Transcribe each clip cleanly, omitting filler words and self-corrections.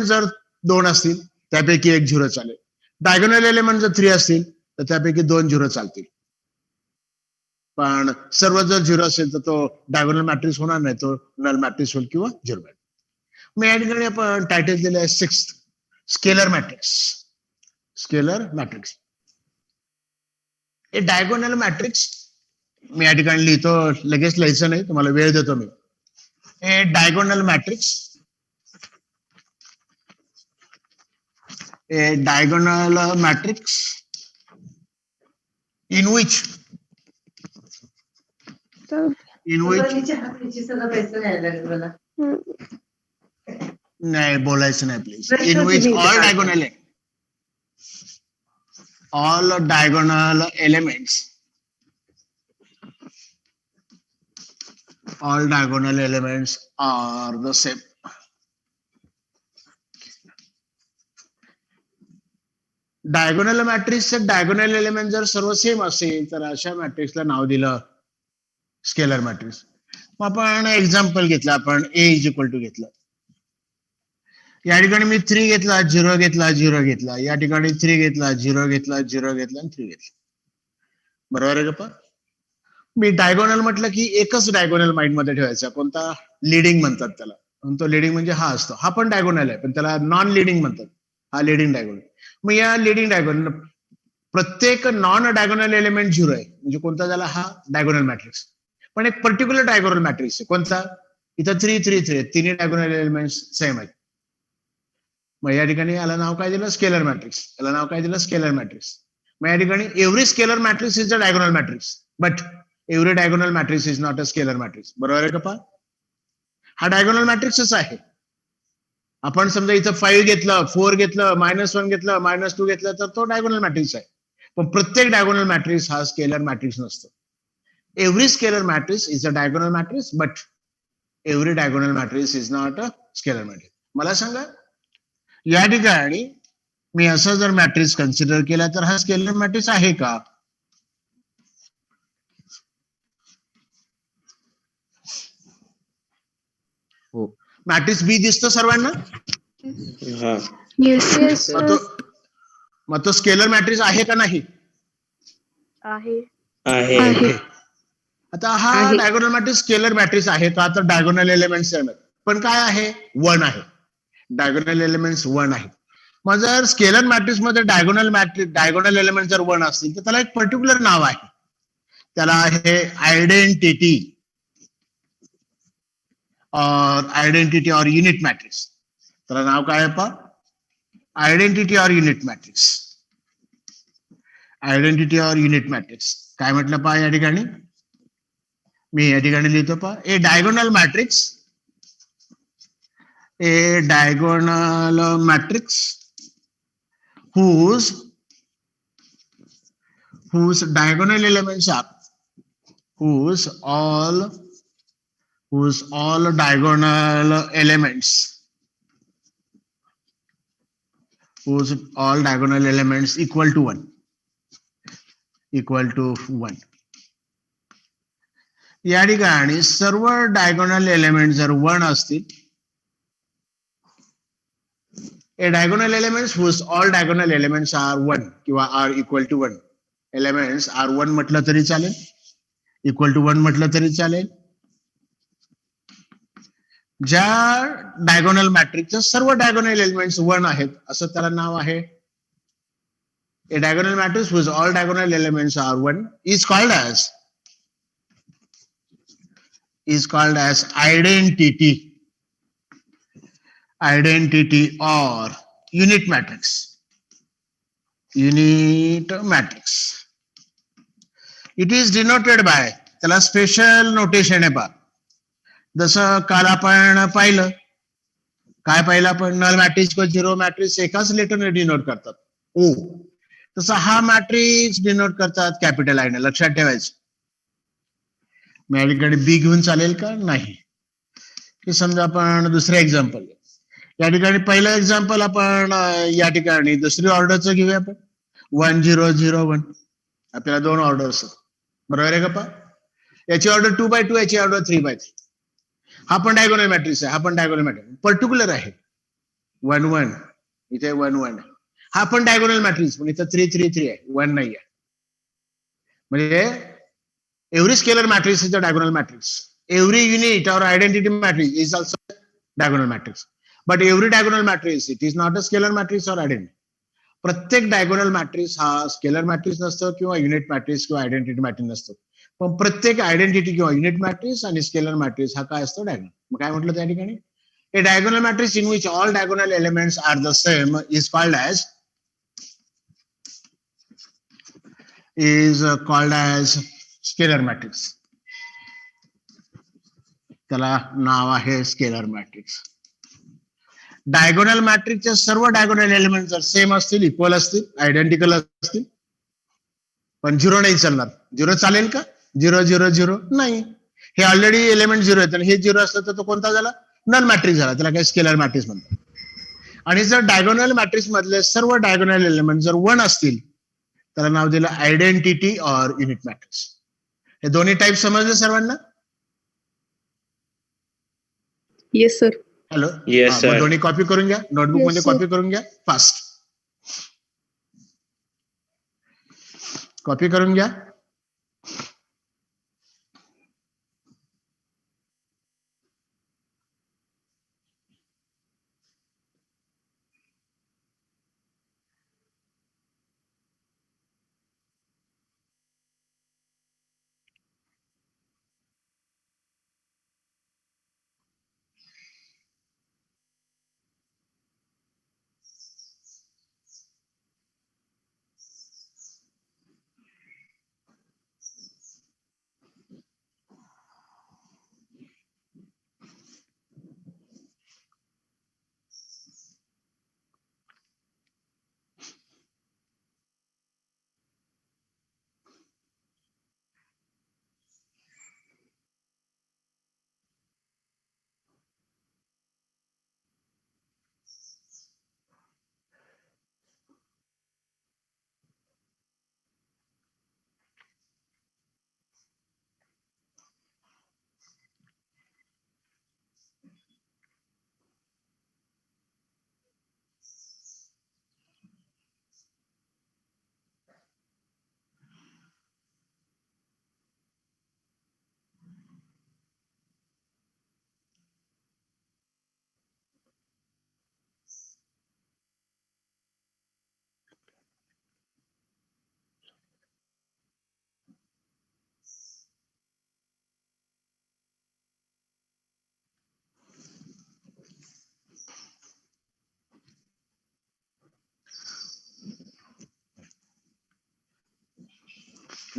जर 2 असतील त्यापैकी एक झिरो चालेल. डायगोनल एलिमेंट जर 3 असतील तर त्यापैकी 2 झिरो चालतील. पण सर्व जर झिरो असेल तर तो डायगोनल मॅट्रिक्स होणार नाही, तो नल मॅट्रिक्स होईल किंवा झिरो मॅट्रिक्स. मग या ठिकाणी आपण टायटल दिलं आहे 6th scalar matrix. Scalar matrix हे डायगोनल मॅट्रिक्स मी या ठिकाणी लिहितो, लगेच लिहायचं नाही, तुम्हाला वेळ देतो मी. हे diagonal matrix, a diagonal matrix in which नाही बोलायचं नाही please. In which all diagonal elements are the same. Diagonal मॅट्रिक्सचे डायगोनल एलिमेंट जर सर्व सेम असेल तर अशा मॅट्रिक्सला नाव दिलं स्केलर मॅट्रिक्स. मग आपण एक्झाम्पल घेतलं, आपण ए इज इक्वल टू घेतलं. या ठिकाणी मी 3 घेतला, 0 घेतला, 0 घेतला. या ठिकाणी 3 घेतला, 0 घेतला, 0 घेतला आणि 3 घेतला. बरोबर आहे का? मी डायगोनल म्हटलं की एकच डायगोनल माइंड मध्ये ठेवायचा. कोणता? लिडिंग म्हणतात त्याला. तो लिडिंग म्हणजे हा असतो. हा पण डायगोनल आहे पण त्याला नॉन लिडिंग म्हणतात. हा लिडिंग डायगोनल. मग या लिडिंग डायगोनल प्रत्येक नॉन डायगोनल एलिमेंट 0 आहे म्हणजे कोणता झाला? हा डायगोनल मॅट्रिक्स. पण एक पर्टिक्युलर डायगोनल मॅट्रिक्स आहे. कोणता? इथं 3 3 3 तिन्ही डायगोनल एलिमेंट सेम आहेत. मग या ठिकाणी याला नाव काय दिलं? Scalar matrix. याला नाव काय दिलं? Scalar matrix. मग या ठिकाणी every scalar matrix is a diagonal matrix but every diagonal matrix is not a scalar matrix. बरोबर आहे का? हा डायगोनल मॅट्रिक्सच आहे. आपण समजा इथं 5 घेतलं, 4 घेतलं, -1 घेतलं, -2 घेतलं तर तो डायगोनल मॅट्रिक्स आहे. पण प्रत्येक डायगोनल मॅट्रिक्स हा स्केलर मॅट्रिक्स नसतो. Every scalar matrix is a diagonal matrix but every diagonal matrix is not a scalar matrix. मला सांगा, या ठिकाणी मी असं जर मॅट्रिक्स कन्सिडर केला तर हा स्केलर मॅट्रिक्स आहे का? हो. मॅट्रिक्स बी दिसतो सर्वांना? मग तो स्केलर मॅट्रिक्स आहे का नाही? आहे. आता हा डायगोनल मॅट्रिक्स स्केलर मॅट्रिक्स आहे का? तर डायगोनल एलिमेंट्स पण काय आहे? 1 आहे. डायगोनल एलिमेंट्स 1 आहे. मग जर स्केलर मॅट्रिक्स मध्ये डायगोनल एलिमेंट जर 1 असतील तर त्याला एक पर्टिक्युलर नाव आहे. त्याला आहे आयडेंटिटी और युनिट मॅट्रिक्स. त्याला नाव काय आहे पहा? आयडेंटिटी और युनिट मॅट्रिक्स. आयडेंटिटी और युनिट मॅट्रिक्स काय म्हटलं पहा या ठिकाणी? मी या ठिकाणी लिहितो पहा, a diagonal matrix, a diagonal matrix whose diagonal elements are whose all diagonal elements equal to 1. या ठिकाणी सर्व डायगोनल एलिमेंट जर 1 असतील, a diagonal elements whose all diagonal elements are 1 किंवा are equal to 1. Elements are 1 म्हटलं तरी चालेल, equal to 1 म्हटलं तरी चालेल. ज्या डायगोनल मॅट्रिक्सचे सर्व डायगोनल एलिमेंट्स 1 आहेत असं त्याला नाव आहे. A diagonal matrix whose all diagonal elements are 1 is called as identity or unit matrix. It is denoted by, त्याला स्पेशल नोटेशन आहे पहा. जसं काल आपण पाहिलं, काय पाहिलं आपण? नल मॅट्रिक्स व झिरो मॅट्रिक्स एकाच लेटरने डिनोट करतात, ओ. तसं हा मॅट्रिक्स डिनोट करतात कॅपिटल आय ने. लक्षात ठेवायचं. मी या ठिकाणी बी घेऊन चालेल का? नाही. की समजा आपण दुसरं एक्झाम्पल, या ठिकाणी पहिलं एक्झाम्पल आपण या ठिकाणी दुसरी ऑर्डरचं घेऊया आपण. 1 0 0 1. आपल्याला 2 ऑर्डर्स, बरोबर आहे का पहा? याची ऑर्डर 2/2, याची ऑर्डर 3/3. हा पण डायगोनल मॅट्रिक्स आहे, हा पण डायगोनल मॅट्रिक्स पर्टिक्युलर आहे. 1 1 इथे 1 1 हा पण डायगोनल मॅट्रिक्स, पण इथं 3 3 3 आहे, 1 नाही आहे. म्हणजे every scalar matrix is a diagonal matrix. Every unit or identity matrix is also a diagonal matrix. But every diagonal matrix, it is not a scalar matrix or identity. प्रत्येक diagonal matrix हा scalar matrix नसतं किंवा unit matrix किंवा identity matrix नसतं. पण प्रत्येक identity किंवा unit matrix आणि स्केलर मॅट्रिक्स हा काय असतो? डायगोनल. मग काय म्हटलं त्या ठिकाणी? A diagonal matrix in which all diagonal elements are the same is called as scalar matrix. त्याला नाव आहे स्केलर मॅट्रिक्स. डायगोनल मॅट्रिक्सचे सर्व डायगोनल एलिमेंट जर सेम असतील, इक्वल असतील, आयडेंटिकल असतील, पण 0 नाही चालणार. 0 चालेल का? 0 0 0 नाही. हे ऑलरेडी एलिमेंट 0 आहेत, आणि हे 0 असलं तर तो कोणता झाला? नल मॅट्रिक्स झाला. त्याला काय स्केलर मॅट्रिक्स म्हणतात. आणि जर डायगोनल मॅट्रिक्स मधले सर्व डायगोनल एलिमेंट जर 1 असतील, त्याला नाव दिलं आयडेंटिटी ऑर युनिट मॅट्रिक्स. हे दोन्ही टाईप समजले सर्वांना? Yes sir. Hello. Yes, sir. दोन्ही कॉपी करून घ्या, नोटबुक Yes, मध्ये sir. कॉपी करून घ्या, फास्ट कॉपी करून घ्या.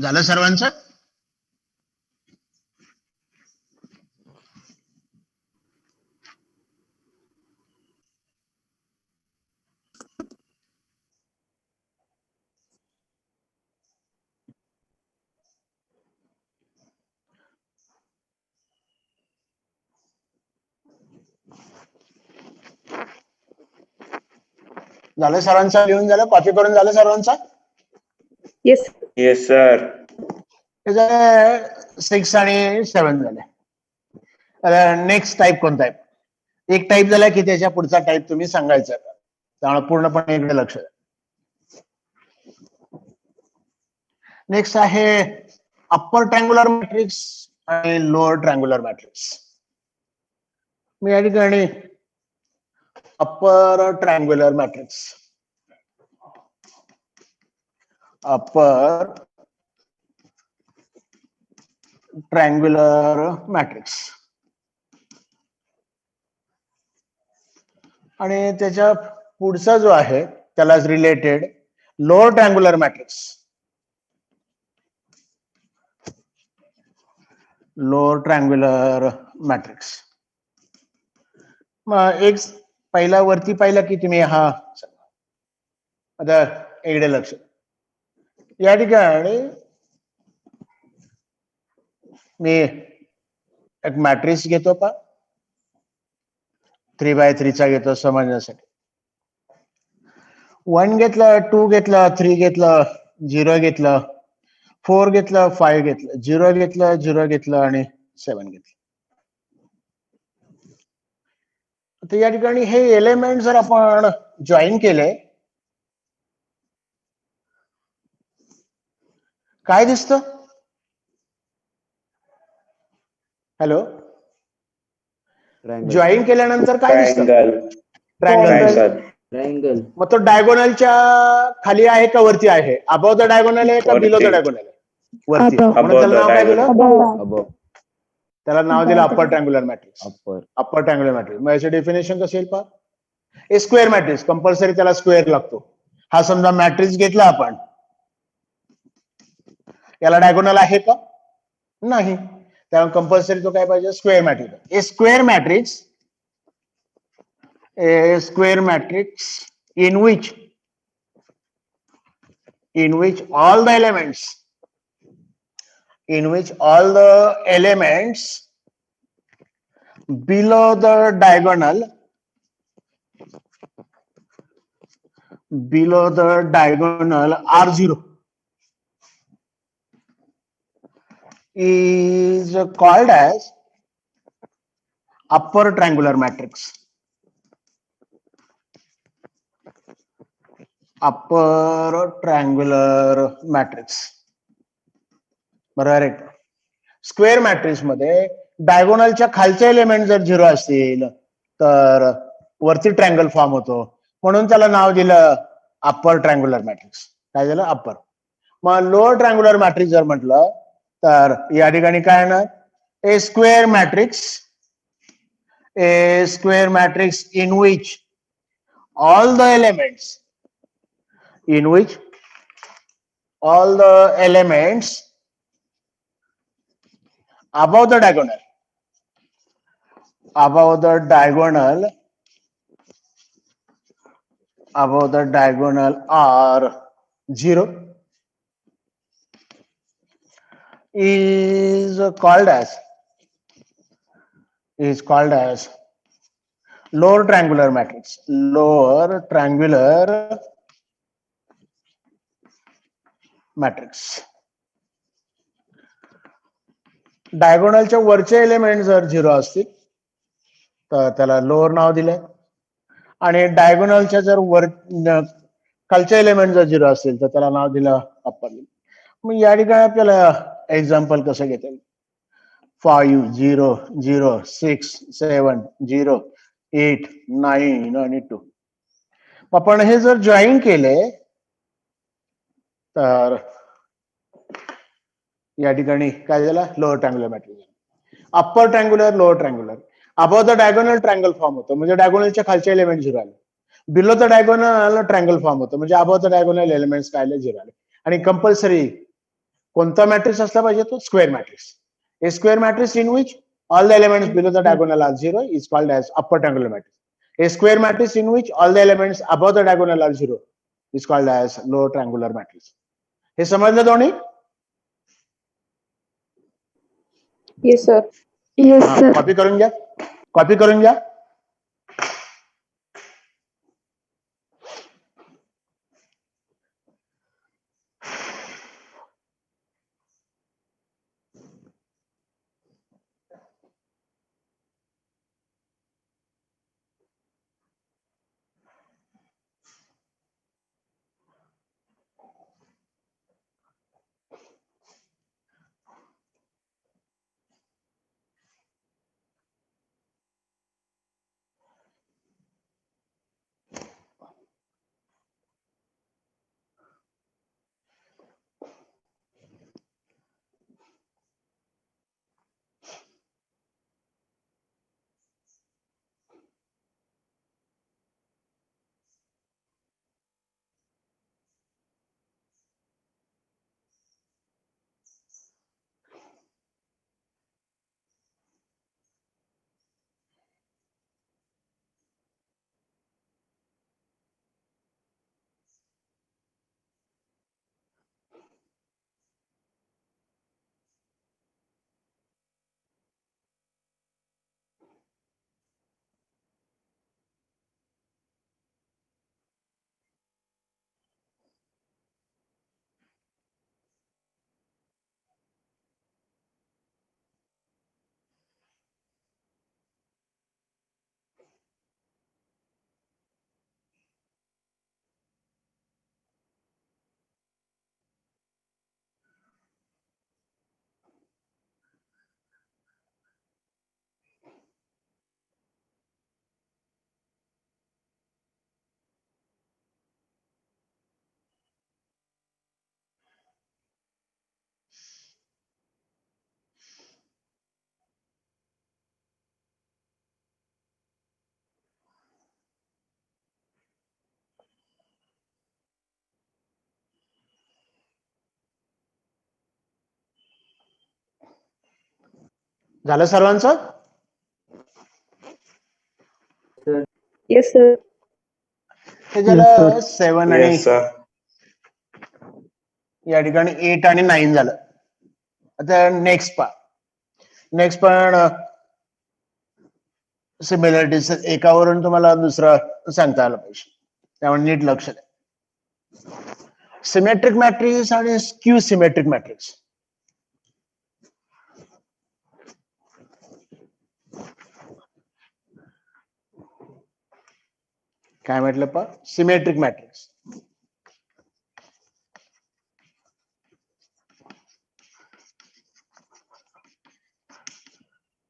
झालं सर्वांचं? झालं सर्वांचं? लिहून झालं? कॉपी करून झालं सर्वांचा? येस. Yes, sir. 6 आणि 7 झाले. नेक्स्ट टाईप कोणता आहे? एक टाईप झाला की त्याच्या पुढचा टाईप तुम्ही सांगायचा. त्यामुळे पूर्णपणे इकडे लक्ष द्या. नेक्स्ट आहे अप्पर ट्रँग्युलर मॅट्रिक्स आणि लोअर ट्रँग्युलर मॅट्रिक्स. मी या ठिकाणी upper triangular matrix, upper triangular matrix, आणि त्याच्या पुढचा जो आहे त्याला related lower triangular matrix, lower triangular matrix. मग एक पहिला वरती पाहिला की तुम्ही हा, आता इकडे लक्ष. या ठिकाणी मी एक मॅट्रिक्स घेतो पा, 3x3 चा घेतो समजण्यासाठी. 1 घेतलं, 2 घेतलं, 3 घेतलं, 0 घेतलं, 4 घेतलं, 5 घेतलं, 0 घेतलं, 0 घेतलं आणि 7 घेतलं. तर या ठिकाणी हे एलिमेंट जर आपण जॉईन केले, काय दिसतं? हॅलो, ट्रायंगल जॉईन केल्यानंतर काय दिसतं? Triangle Triangle. दिसतं. ट्रायंगल मग तो डायगोनलच्या खाली आहे का वरती आहे? अबव द डायगोनल आहे का बिलो द डायगोनल आहे? वरती. Above. म्हणून त्याला नाव काय दिलं? अबव त्याला नाव दिलं upper triangular matrix. Upper upper triangular matrix. मग याचे डेफिनेशन कसे येईल पहा? ए स्क्वेअर मॅट्रिक्स, कंपल्सरी त्याला स्क्वेअर लागतो. हा समजा मॅट्रिक्स घेतला आपण, याला डायगोनल आहे का? नाही. त्यामुळे कंपल्सरी तो काय पाहिजे? Square matrix. A square matrix, a square matrix in which all the elements below the diagonal are zero is called as upper triangular matrix. Upper triangular matrix. बरोबर आहे. स्क्वेअर मॅट्रिक्स मध्ये डायगोनलच्या खालचे एलिमेंट जर zero असतील तर वरती triangle form होतो, म्हणून त्याला नाव दिलं अप्पर ट्रायंग्युलर मॅट्रिक्स. काय झालं? अप्पर. मग लोअर ट्रायंग्युलर मॅट्रिक्स जर म्हटलं तर या ठिकाणी काय येणार? A square matrix in which all the elements above the diagonal are zero is called as lower triangular matrix. डायगोनलच्या वरचे एलिमेंट जर झिरो असतील तर त्याला लोअर नाव दिलंय, आणि डायगोनलच्या जर खालचे एलिमेंट जर झिरो असतील तर त्याला नाव दिलं अप्पर. मग या ठिकाणी आपल्याला एक्झाम्पल कसं घेता येईल? 5 0 0 6 7 0 8 9 आणि 2. आपण हे जर जॉईन केले तर या ठिकाणी काय झालं? Lower triangular matrix. Upper triangular, lower triangular. Above the diagonal triangle form होतो, म्हणजे डायगोनलच्या खालचे एलिमेंट झिरो आले. Below the diagonal triangle form होतो, म्हणजे अबव द डायगोनल एलिमेंट्स काय आले? झिरो आले. आणि कंपल्सरी कोणता मॅट्रिक्स असला पाहिजे? तो square matrix. A square matrix in which all the elements below the diagonal are zero is called as upper triangular matrix. A square matrix in which all the elements above the diagonal are zero is called as lower triangular matrix. हे समजलं दोन्ही? Yes, sir. Copy करून घ्या. झालं सर्वांचं? Yes, sir. हे झालं 7 आणि Yes, sir. या ठिकाणी 8 आणि 9 झालं. आता नेक्स्ट पण सिमिलरिटीज एकावरून तुम्हाला दुसरं सांगता आलं पाहिजे, त्यामुळे नीट लक्ष द्या. सिमेट्रिक मॅट्रिक्स आणि स्क्यू सिमेट्रिक मॅट्रिक्स. काय म्हटलं पण सिमेट्रिक मॅट्रिक्स.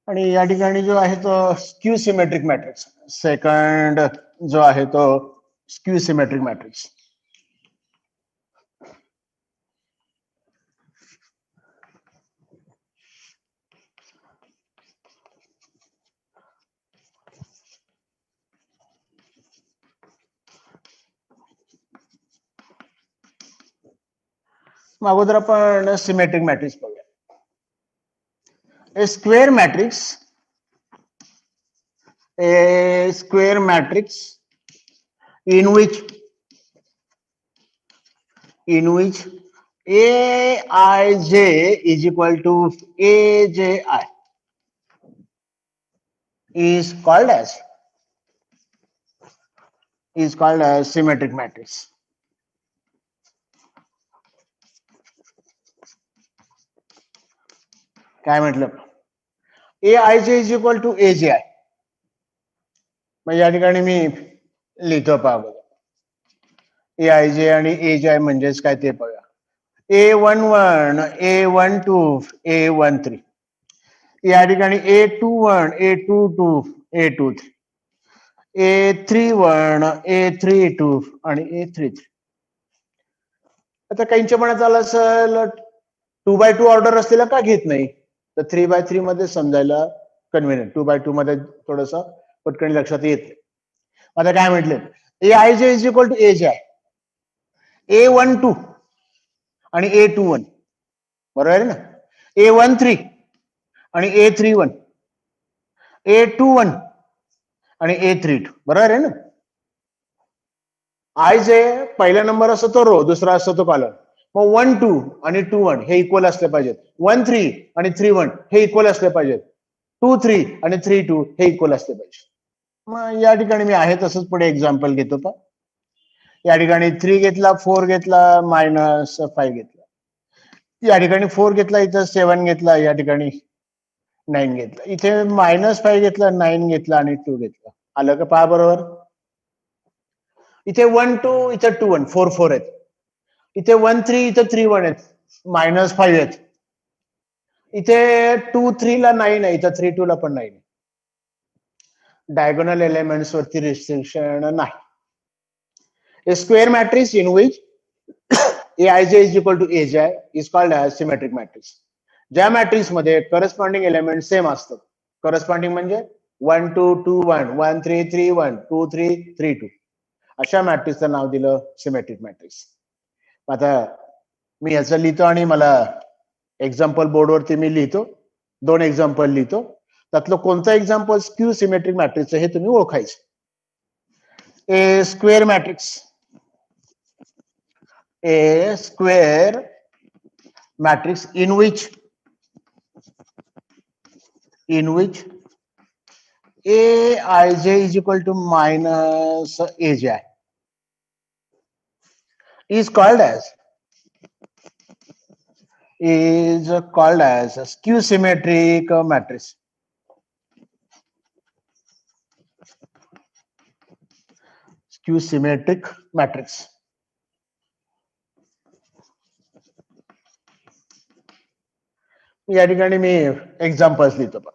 आणि या ठिकाणी जो आहे तो स्क्यू सिमेट्रिक मॅट्रिक्स. सेकंड जो आहे तो स्क्यू सिमेट्रिक मॅट्रिक्स. अगोदर आपण सिमेट्रिक मॅट्रिक्स बघूया. A square matrix in which Aij is equal to Aji is called as symmetric matrix. काय म्हटलं? Aij is equal to Abi. मग या ठिकाणी मी लिहितो पहा बघा. Aij आणि Aj म्हणजेच काय ते बघा. A11, A12, A13. या ठिकाणी A21, A22, A23. A31, A32 आणि A33. आता काहींच्या मनात आलं असेल 2x2 ऑर्डर असलेला का घेत नाही, तर 3x3 मध्ये समजायला कन्व्हिनियंट. 2x2 मध्ये थोडस पटकन लक्षात येते. आता काय म्हटले, Aij is equal to Aj, A12 आणि A21 बरोबर आहे ना, A13 आणि A31, A21 आणि A32 बरोबर आहे ना. आय जे पहिला नंबर असतो तो रो, दुसरा असतो तो कॉलम. मग 1 2 आणि 2 1 हे इक्वल असले पाहिजेत. 1 3 आणि 3 1 हे इक्वल असले पाहिजेत. 2 3 आणि 3 2 हे इक्वल असले पाहिजे. मग या ठिकाणी मी आहे तसंच पुढे एक्झाम्पल घेतो. पा या ठिकाणी 3 घेतला, 4 घेतला, -5 घेतला. या ठिकाणी 4 घेतला, इथं 7 घेतला, या ठिकाणी 9 घेतला. इथे -5 घेतला, 9 घेतला आणि 2 घेतला. आलं का पहा बरोबर. इथे 1 2, इथे 2 1, 4 4 आहेत. इथे 1 3, इथे 3 1 आहेत, -5 आहेत. इथे 2 3 ला 9 आहे, इथे 3 2 ला पण 9 आहे. डायगोनल एलिमेंट्स वरती रिस्ट्रिक्शन नाही. A square matrix in which Aij is equal to Aj is called as symmetric matrix. ज्या मॅट्रिक्स मध्ये करस्पॉन्डिंग एलिमेंट सेम असतात, करस्पॉन्डिंग म्हणजे 1 2 2 1, 1 3 3 1, 2 3 3 2, अशा मॅट्रिक्सचं नाव दिलं सिमेट्रिक मॅट्रिक्स. आता मी याचं लिहितो आणि मला एक्झाम्पल बोर्डवरती मी लिहितो, 2 एक्झाम्पल लिहितो. त्यातलं कोणतं एक्झाम्पल स्क्यू सिमेट्रिक मॅट्रिक्स हे तुम्ही ओळखायचं. A square matrix in which Aij is equal to -Aj is called as a skew symmetric matrix. Skew symmetric matrix. या ठिकाणी मी एक्झाम्पल्स लिहितो. पण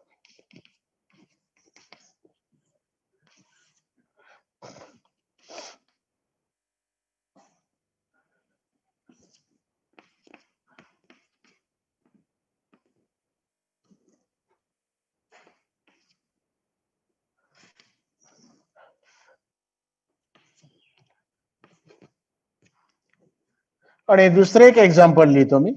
आणि दुसरे एक एक्झाम्पल लिहितो मी.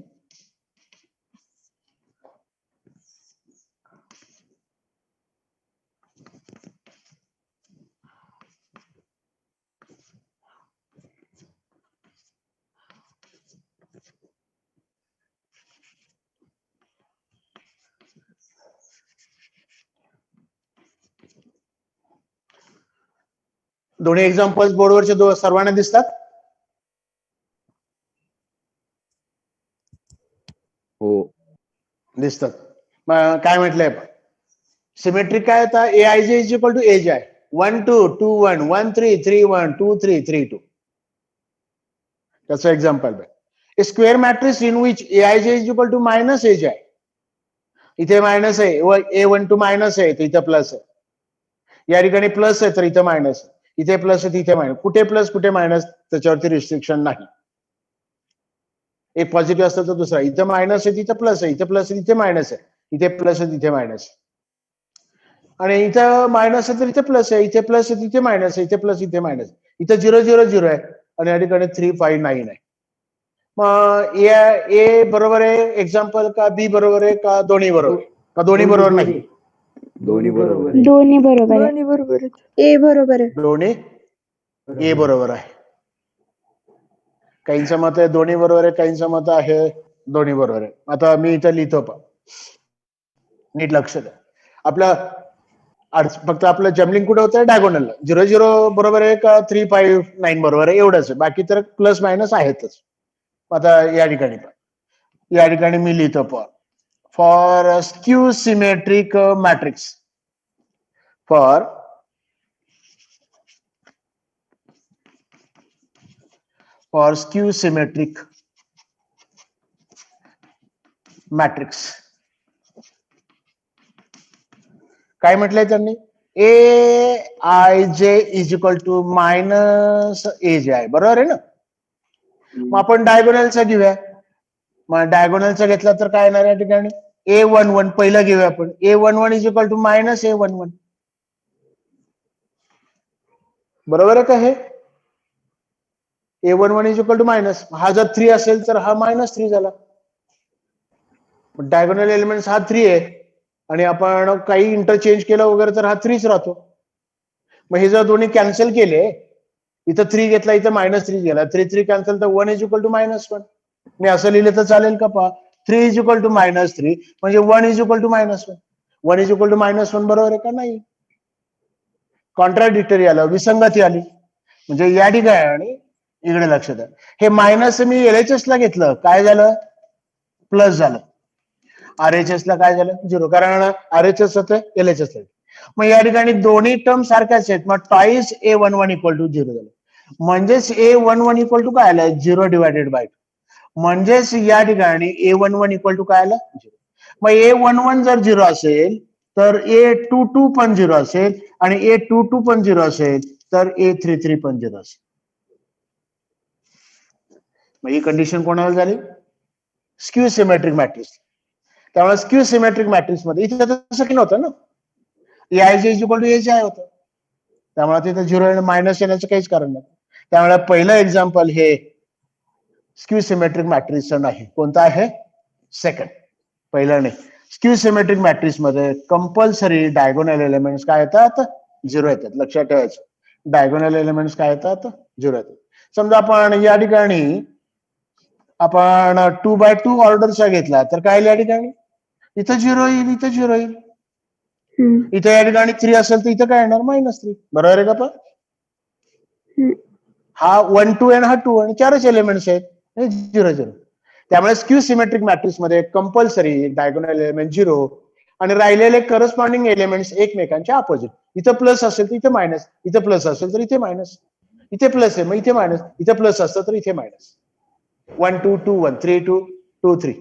दोन्ही एक्झाम्पल्स बोर्डवरचे सर्वांना दिसतात? हो. दिसतात. मग काय म्हटलंय? सिमेट्रिक काय होता? AIJ is equal to AJ. 1 2 2 1 1 3 3 1 2 3 3 2. That's an example. A square matrix in which AIJ is equal to minus AJ. इथे मायनस आहे, A12 मायनस आहे, तर इथं प्लस आहे. या ठिकाणी प्लस आहे तर इथं मायनस आहे. इथे प्लस आहे तिथे मायनस. कुठे प्लस कुठे मायनस त्याच्यावरती रिस्ट्रिक्शन नाही. एक पॉझिटिव्ह असतं तर दुसरा. इथं मायनस आहे तिथं प्लस आहे, इथे प्लस आहे तिथे मायनस आहे, इथे प्लस आहे तिथे मायनस आहे. आणि इथं मायनस आहे तर इथे प्लस आहे, इथे प्लस आहे तिथे मायनस आहे, इथे प्लस इथे मायनस. इथं 0 0 0 आहे आणि या ठिकाणी 3 5 9 आहे. मग ए बरोबर आहे एक्झाम्पल का बी बरोबर आहे का दोन्ही बरोबर आहे का दोन्ही बरोबर नाही? दोन्ही बरोबर आहे. दोन्ही बरोबर आहे. दोन्ही बरोबर आहेत. ए बरोबर आहे. दोन्ही ए बरोबर आहे. काहींचं मत आहे दोन्ही बरोबर आहे, काहींचं मत आहे दोन्ही बरोबर आहे. आता मी इथं लिहितो पहा, नीट लक्ष द्या. आपलं फक्त आपलं जम्बलिंग कुठे होतं? डायगोनल. 0 0 बरोबर आहे का 3 5 9 बरोबर आहे एवढंच आहे. बाकी तर प्लस मायनस आहेतच. आता या ठिकाणी मी लिहितो पहा, for skew symmetric matrix, for skew symmetric matrix काय म्हटलंय त्यांनी? AIJ is equal to minus AJ. बरोबर आहे ना? मग आपण डायगोनलचा घेऊया. मग डायगोनलचा घेतला तर काय येणार या ठिकाणी? A11 पहिलं घेऊया आपण. A11 is equal to minus A11. बरोबर आहे का हे? A11 is equal to minus. हा जर 3 असेल तर हा मायनस 3 झाला. डायगोनल एलिमेंट्स हा 3 आहे आणि आपण काही इंटरचेंज केलं वगैरे तर हा 3च राहतो. मग हे जर दोन्ही कॅन्सल केले, इथं 3 घेतला इथं मायनस 3 गेला, 3 3 कॅन्सल तर 1 इज इक्वल टू मायनस 1. मी असं लिहिलं तर चालेल का? पहा, 3 इज इक्वल टू मायनस 3 म्हणजे 1 is equal to minus 1. 1 is equal to minus 1 बरोबर आहे का? नाही. कॉन्ट्राडिक्टरी आलं, विसंगती आली. म्हणजे या ठिकाणी इकडे लक्ष द्या, हे मायनस मी LHS ला घेतलं, काय झालं? प्लस झालं. RHS ला काय झालं? 0. कारण RHS होतं LHS ला. मग या ठिकाणी दोन्ही टर्म सारख्याच आहेत. मग टॉईस A11 इक्वल टू 0 झालं. म्हणजेच A11 इक्वल टू काय आलं? 0 डिवायडेड बाय 2. म्हणजेच या ठिकाणी A11 इक्वल टू काय आलं? 0. मग A11 जर 0 असेल तर A22 पण 0 असेल आणि A22 पण 0 असेल तर A33 पण 0 असेल. मग ही कंडिशन कोणाला झाली? Skew symmetric matrix. त्यामुळे स्क्यू सिमेट्रिक मॅट्रिक्स मध्ये इथे तसं की नव्हतं ना, AIJ is equal to AJ होतं. त्यामुळे तिथे 0 मायनस येण्याचं काहीच कारण नाही. त्यामुळे पहिलं एक्झाम्पल हे स्क्यू सिमेट्रिक मॅट्रिक्सचं नाही. कोणतं आहे? सेकंड. पहिलं नाही. स्क्यू सिमेट्रिक मॅट्रिक्स मध्ये कंपल्सरी डायगोनल एलिमेंट्स काय येतात? 0 येतात. लक्षात ठेवायचं, डायगोनल एलिमेंट्स काय येतात? 0 येतात. समजा आपण या ठिकाणी आपण 2 by 2 ऑर्डरचा घेतला तर काय या ठिकाणी? इथं 0 येईल, इथं 0 येईल. इथे या ठिकाणी 3 असेल तर इथं काय येणार? -3. बरोबर आहे का? पण हा 1 2 आणि हा 2 आणि 4च एलिमेंट्स आहेत, 0 0. त्यामुळे स्क्यू सिमेट्रिक मॅट्रिक्स मध्ये कंपल्सरी डायगोनल एलिमेंट 0 आणि राहिलेले करस्पॉन्डिंग एलिमेंट्स एकमेकांच्या अपोजिट. इथं प्लस असेल तर इथे मायनस, इथे प्लस असेल तर इथे मायनस, इथे प्लस आहे मग इथे मायनस, इथे प्लस असतं तर इथे मायनस. 1 2 2 1 3 2 2 3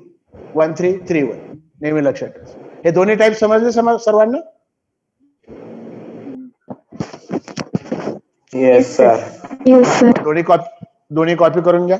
1 3 3 1. नेहमी लक्षात ठेवा. हे दोन्ही टाइप समजले सर्वांना? Yes sir. Yes sir. दोन्ही कॉपी करून घ्या.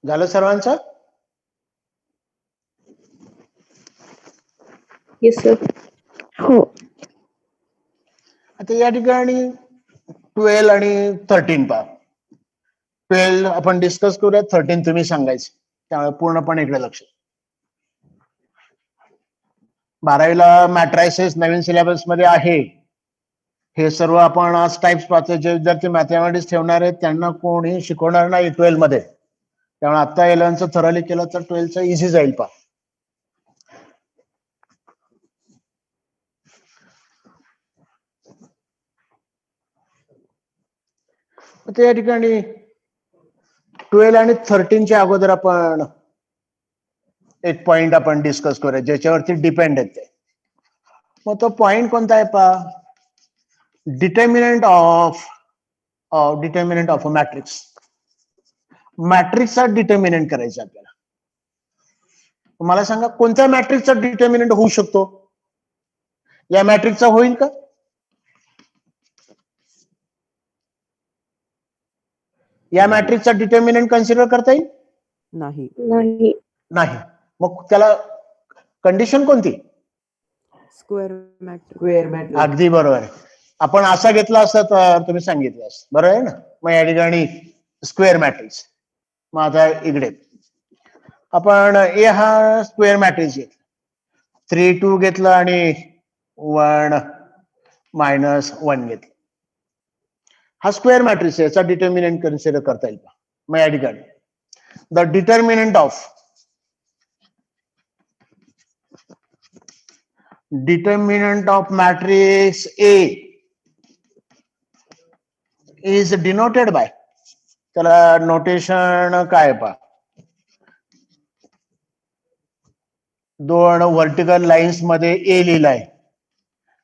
झालं सर्वांचं? Yes sir. हो. आता या ठिकाणी 12 आणि 13 पहा. 12 आपण डिस्कस करूया, 13 तुम्ही सांगायचं. त्यामुळे पूर्णपणे इकडे लक्ष. 12वीला मॅट्रायसिस नवीन सिलेबस मध्ये आहे. हे सर्व आपण आज टाइप्स पाहतो. जे विद्यार्थी मॅथमॅटिक्स ठेवणार आहेत त्यांना कोणी शिकवणार नाही 12 मध्ये. त्यामुळे आता 11चं थरली केलं तर 12चं इझी जाईल पहा. या ठिकाणी 12 आणि 13च्या अगोदर आपण एक पॉइंट आपण डिस्कस करूया ज्याच्यावरती डिपेंड आहे ते. मग तो पॉइंट कोणता आहे पहा? Determinant of a matrix. मॅट्रिक्सचा डिटर्मिनंट करायचा आपल्याला. मला सांगा कोणत्या मॅट्रिक्सचा डिटर्मिनंट होऊ शकतो? या मॅट्रिक्सचा होईल का? या मॅट्रिक्सचा डिटर्मिनंट कन्सिडर करता येईल? नाही. नाही. नाही. मग त्याला कंडिशन कोणती? Square matrix. अगदी बरोबर आहे. आपण असा घेतला असता तर तुम्ही सांगितलं असतं. बरोबर आहे ना? मग या ठिकाणी स्क्वेअर मॅट्रिक्स. मग आता इकडे आपण ए हा स्क्वेअर मॅट्रिक्स घेतला. 3 2 घेतलं आणि 1 -1 घेतलं. हा स्क्वेअर मॅट्रिक्स याचा डिटर्मिनंट कन्सिडर करता येईल. मग या ठिकाणी the determinant of matrix A is denoted by. त्याला नोटेशन काय पहा? 2 व्हर्टिकल लाईन्स मध्ये ए लिहिलाय.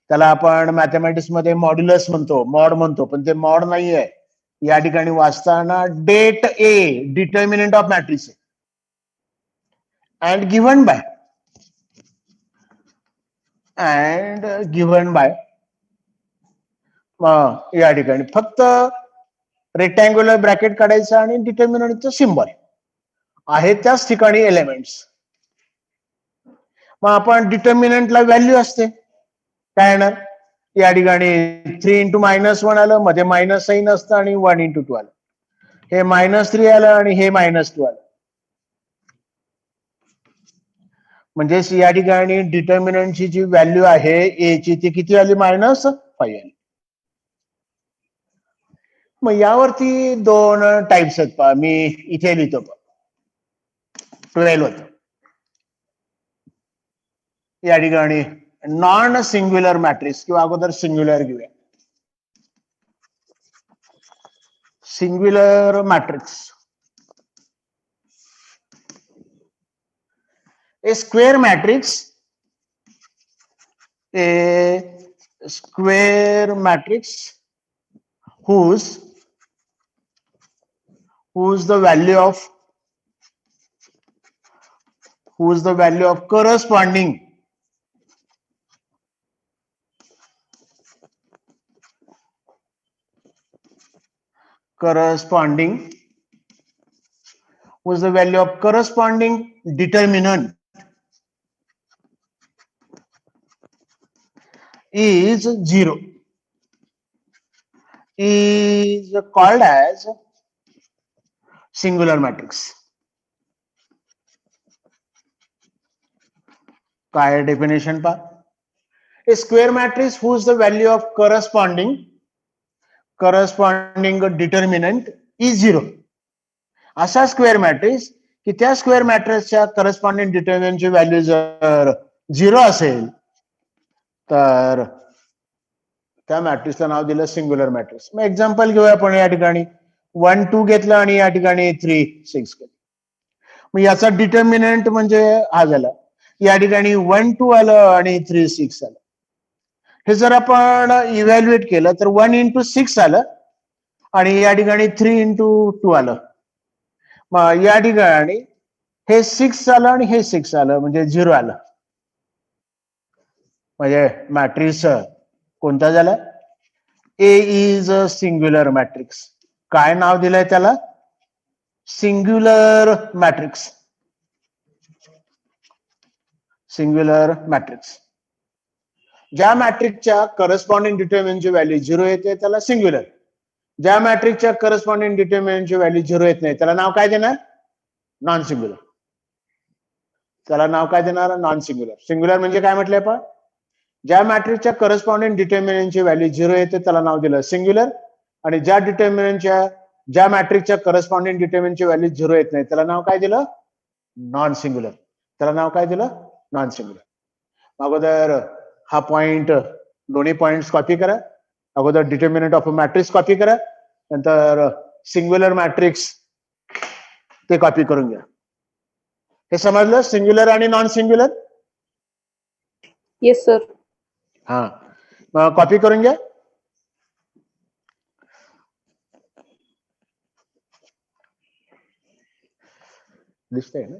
त्याला आपण मॅथमॅटिक्स मध्ये मॉड्युलस म्हणतो, मॉड म्हणतो, पण ते मॉड नाहीये. या ठिकाणी वाचताना det a determinant of matrix and given by या ठिकाणी फक्त रेक्टँग्युलर ब्रॅकेट काढायचं आणि डिटर्मिनंटचं सिम्बॉल आहे त्याच ठिकाणी एलिमेंट्स. मग आपण डिटर्मिनंटला व्हॅल्यू असते काय येणार? या ठिकाणी 3 × -1 आलं, मध्ये मायनस साइन असतं आणि 1 × 2 आलं. हे -3 आलं आणि हे -2 आलं. म्हणजे या ठिकाणी डिटर्मिनंटची जी व्हॅल्यू आहे ए ची ती किती आली? -5 आली. मग यावरती 2 टाइप्स आहेत पहा. मी इथे लिहितो पहा. 12 होत. या ठिकाणी नॉन सिंग्युलर मॅट्रिक्स किंवा अगोदर सिंग्युलर घेऊया. Singular matrix. A square matrix whose the value of corresponding determinant is 0 is called as singular matrix. काय डेफिनेशन पहा? A square matrix whose the value of corresponding determinant is 0. असा square matrix की त्या square मॅट्रिक्सच्या corresponding डिटर्मिनंटची value जर 0 असेल तर त्या मॅट्रिक्सला नाव दिलं सिंग्युलर मॅट्रिक्स. मग एक्झाम्पल घेऊया आपण. या ठिकाणी 1 2 घेतलं आणि या ठिकाणी 3 6 घेतलं. मग याचा डिटर्मिनंट म्हणजे हा झाला. या ठिकाणी 1 2 आलं आणि 3 6 आलं. हे जर आपण इव्हॅल्युएट केलं तर 1 × 6 आलं आणि या ठिकाणी 3 × 2 आलं. मग या ठिकाणी हे 6 आलं आणि हे 6 आलं म्हणजे 0 आलं. म्हणजे मॅट्रिक्स कोणता झाला? ए इज अ सिंग्युलर मॅट्रिक्स. काय नाव दिलंय त्याला? Singular matrix. सिंग्युलर मॅट्रिक्स ज्या मॅट्रिक्सच्या करस्पॉन्डिंग डिटर्मिनंटची व्हॅल्यू 0 येते त्याला सिंग्युलर. ज्या मॅट्रिक्सच्या करस्पॉन्डिंग डिटर्मिनंटची व्हॅल्यू 0 येत नाही त्याला नाव काय देणार? Non singular. त्याला नाव काय देणार? Non singular. सिंग्युलर म्हणजे काय म्हटलंय आपण? ज्या मॅट्रिक्सच्या करस्पॉन्डिंग डिटर्मिनंटची व्हॅल्यू 0 येते त्याला नाव दिलं सिंग्युलर, आणि ज्या मॅट्रिक्सच्या करस्पॉन्डिंग डिटर्मिनंटची व्हॅल्यू 0 येत नाही त्याला नाव काय दिलं? Non singular. त्याला नाव काय दिलं? Non singular. अगोदर हा पॉइंट, दोन्ही पॉइंट कॉपी करा. अगोदर determinant of a matrix copy करा, नंतर सिंग्युलर मॅट्रिक्स ते कॉपी करून घ्या. हे समजलं? सिंग्युलर आणि नॉन सिंग्युलर. Yes sir. हा, मग कॉपी करून घ्या. दिसतंय ना?